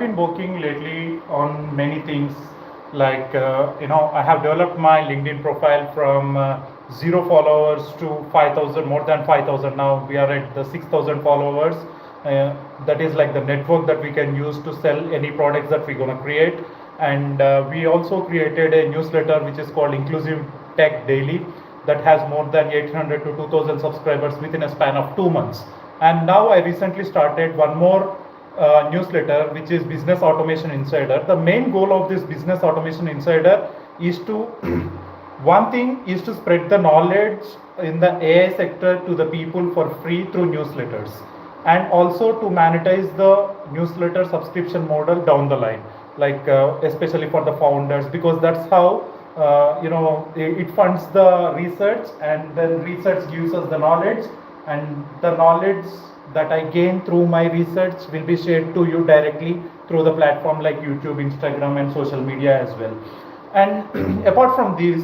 been working lately on many things like I have developed my LinkedIn profile from 0 followers to 5,000, more than 5,000. Now we are at the 6,000 followers. That is like the network that we can use to sell any products that we're going to create. And we also created a newsletter which is called Inclusive Tech Daily, that has more than 800 to 2,000 subscribers within a span of 2 months. And now I recently started one more newsletter, which is Business Automation Insider. The main goal of this Business Automation Insider is to one thing is to spread the knowledge in the AI sector to the people for free through newsletters, and also to monetize the newsletter subscription model down the line, like especially for the founders, because that's how it funds the research, and then research gives us the knowledge, and the knowledge that I gain through my research will be shared to you directly through the platform like YouTube, Instagram, and social media as well. And apart from this,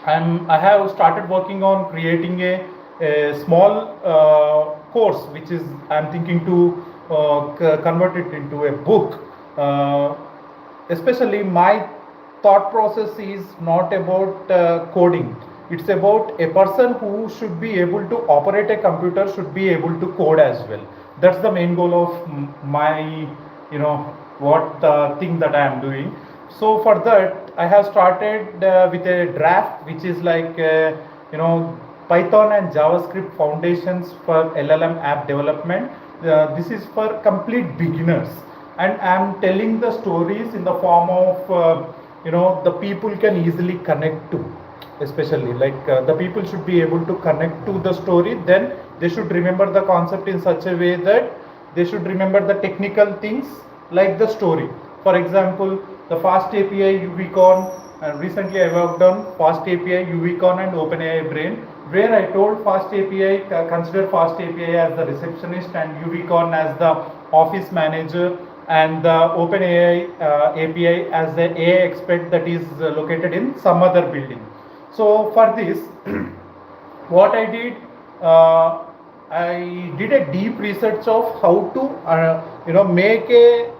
I have started working on creating a small course, which is I'm thinking to convert it into a book. Especially my thought process is not about coding. It's about a person who should be able to operate a computer should be able to code as well. That's the main goal of my, what thing that I am doing. So for that, I have started with a draft, which is like, Python and JavaScript foundations for LLM app development. This is for complete beginners, and I'm telling the stories in the form of, the people can easily connect to. Especially like the people should be able to connect to the story, then they should remember the concept in such a way that they should remember the technical things like the story. For example, the fast api uvicorn, recently I worked on fast api uvicorn and openai brain, where I told fast api consider fast api as the receptionist and uvicorn as the office manager, and the openai api as the AI expert that is located in some other building. So for this, what I did, I did a deep research of how to make a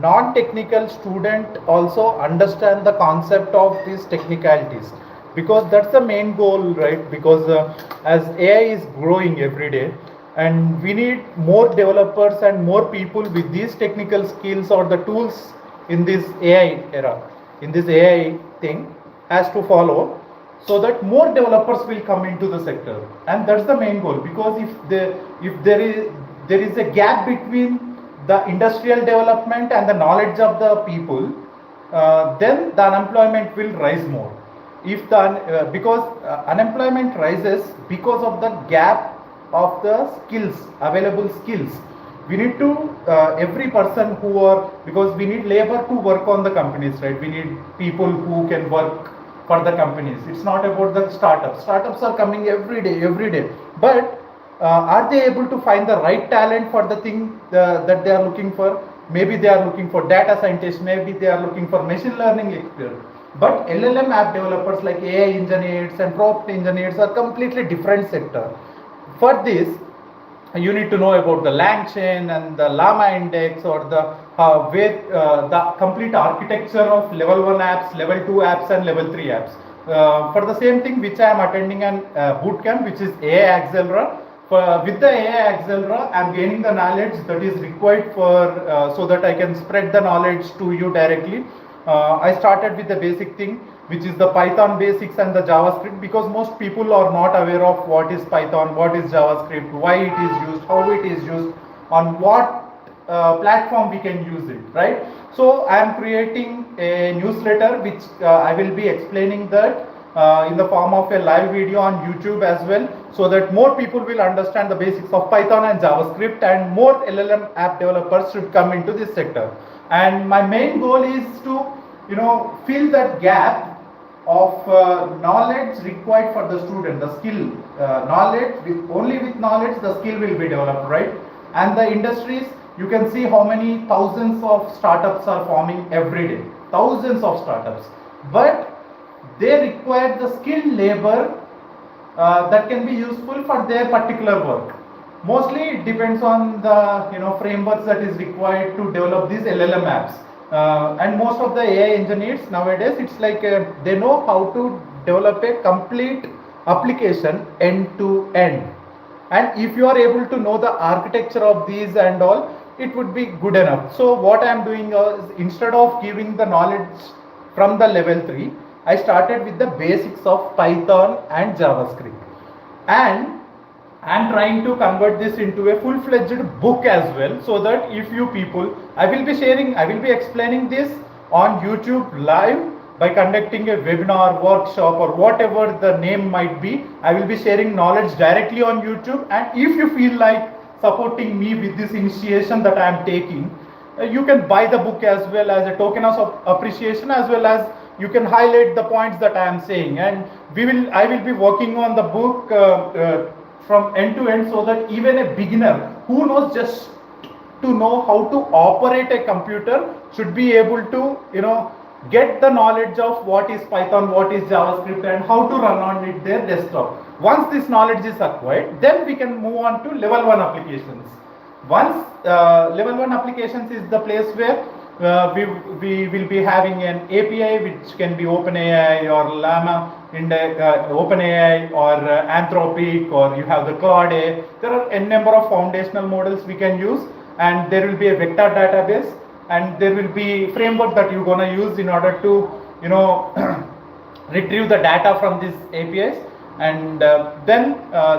non-technical student also understand the concept of these technicalities, because that's the main goal, right? Because as AI is growing every day, and we need more developers and more people with these technical skills or the tools in this AI era, in this AI thing has to follow, so that more developers will come into the sector. And that's the main goal, because if there is a gap between the industrial development and the knowledge of the people, then the unemployment will rise more. If the because unemployment rises because of the gap of the skills, available skills. We need to every person who are, because we need labor to work on the companies, right? We need people who can work for the companies. It's not about the startups. Startups are coming every day, but are they able to find the right talent for the thing that they are looking for? Maybe they are looking for data scientists, maybe they are looking for machine learning expert. But LLM app developers like AI engineers and prompt engineers are completely different sector. For this, you need to know about the LangChain and the LlamaIndex, or the the complete architecture of level 1 apps, level 2 apps, and level 3 apps. For the same thing, which I am attending an bootcamp, which is AI Accelera. With the AI Accelera, I am gaining the knowledge that is required for so that I can spread the knowledge to you directly. I started with the basic thing, which is the Python basics and the JavaScript, because most people are not aware of what is Python, what is JavaScript, why it is used, how it is used, on what platform we can use it, right? So I am creating a newsletter which I will be explaining that in the form of a live video on YouTube as well, so that more people will understand the basics of Python and JavaScript, and more LLM app developers should come into this sector. And my main goal is to fill that gap of knowledge required for the student, the skill, knowledge, only with knowledge the skill will be developed, right? And the industries, you can see how many thousands of startups are forming every day, thousands of startups, but they require the skilled labor that can be useful for their particular work. Mostly it depends on the frameworks that is required to develop these LLM apps. And most of the AI engineers nowadays, it's like they know how to develop a complete application end to end. And if you are able to know the architecture of these and all, it would be good enough. So what I am doing is, instead of giving the knowledge from the level 3, I started with the basics of Python and JavaScript. And I'm trying to convert this into a full-fledged book as well, so that if you people, I will be explaining this on YouTube live by conducting a webinar, workshop, or whatever the name might be. I will be sharing knowledge directly on YouTube, and if you feel like supporting me with this initiation that I am taking, you can buy the book as well as a token of appreciation, as well as you can highlight the points that I am saying, and I will be working on the book from end to end, so that even a beginner who knows just to know how to operate a computer should be able to get the knowledge of what is Python, what is JavaScript, and how to run on it their desktop. Once this knowledge is acquired, then we can move on to level 1 applications. Once level 1 applications is the place where we will be having an API which can be OpenAI or LlamaIndex, OpenAI or Anthropic, or you have the Claude A. There are a number of foundational models we can use, and there will be a vector database, and there will be framework that you're gonna use in order to retrieve the data from these APIs. And then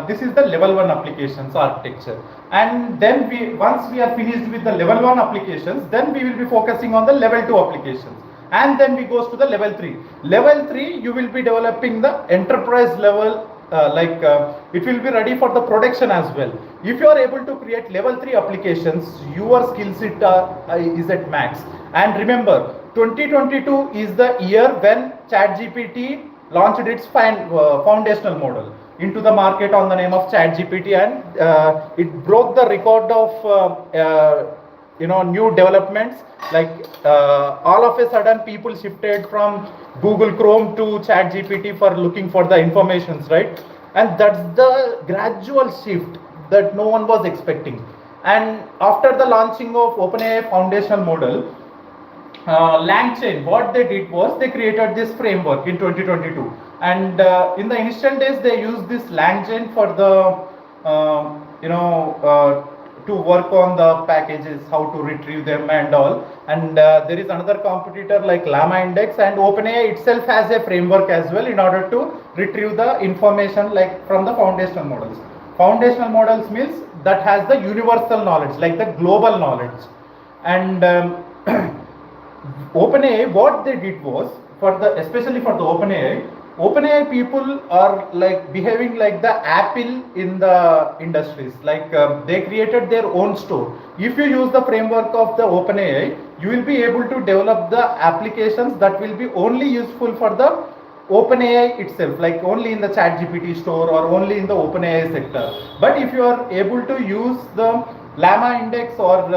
this is the level 1 applications architecture. And then once we are finished with the level 1 applications, then we will be focusing on the level 2 applications, and then we goes to the level 3. Level 3, you will be developing the enterprise level, it will be ready for the production as well. If you are able to create level 3 applications, your skill set is at max. And remember, 2022 is the year when ChatGPT launched its foundational model into the market on the name of ChatGPT, and it broke the record of new developments. All of a sudden, people shifted from Google Chrome to ChatGPT for looking for the informations, right? And that's the gradual shift that no one was expecting. And after the launching of OpenAI foundational model, LangChain, what they did was they created this framework in 2022, and in the initial days they used this LangChain for the to work on the packages, how to retrieve them and all. And there is another competitor like LlamaIndex, and OpenAI itself has a framework as well in order to retrieve the information from the foundational models. Foundational models means that has the universal knowledge, like the global knowledge. And OpenAI, what they did was, especially for the OpenAI people are behaving like the Apple in the industries. They created their own store. If you use the framework of the OpenAI, you will be able to develop the applications that will be only useful for the OpenAI itself, like only in the ChatGPT store or only in the OpenAI sector. But if you are able to use the LlamaIndex or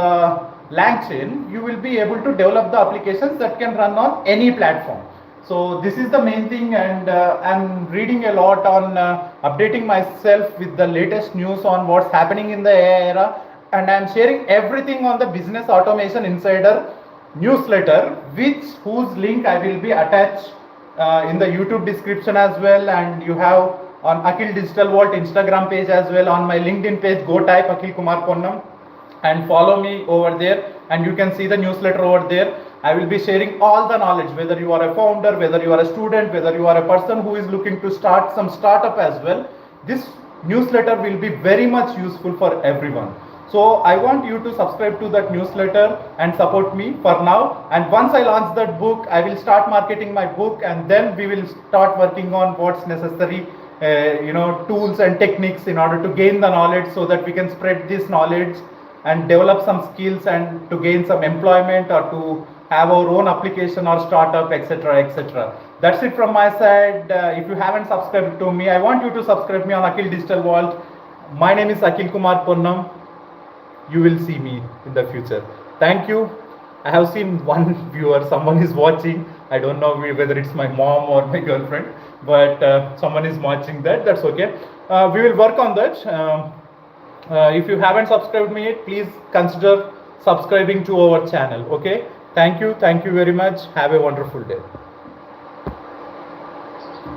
LangChain, you will be able to develop the applications that can run on any platform. So this is the main thing, and I'm reading a lot on updating myself with the latest news on what's happening in the AI era, and I'm sharing everything on the Business Automation Insider newsletter, whose link I will be attached in the YouTube description as well, and you have on Akhil Digital Vault Instagram page as well. On my LinkedIn page, go type Akhil Kumar Ponnam and follow me over there, and you can see the newsletter over there. I will be sharing all the knowledge, whether you are a founder, whether you are a student, whether you are a person who is looking to start some startup as well. This newsletter will be very much useful for everyone. So I want you to subscribe to that newsletter and support me for now. And once I launch that book, I will start marketing my book, and then we will start working on what's necessary, tools and techniques in order to gain the knowledge, so that we can spread this knowledge and develop some skills and to gain some employment or to have our own application or startup, etc., etc. That's it from my side. If you haven't subscribed to me, I want you to subscribe me on Akhil Digital Vault. My name is Akhil Kumar Ponnam. You will see me in the future. Thank you. I have seen one viewer, someone is watching. I don't know whether it's my mom or my girlfriend, but someone is watching that. That's okay. We will work on that. If you haven't subscribed me, please consider subscribing to our channel. Okay, thank you very much. Have a wonderful day.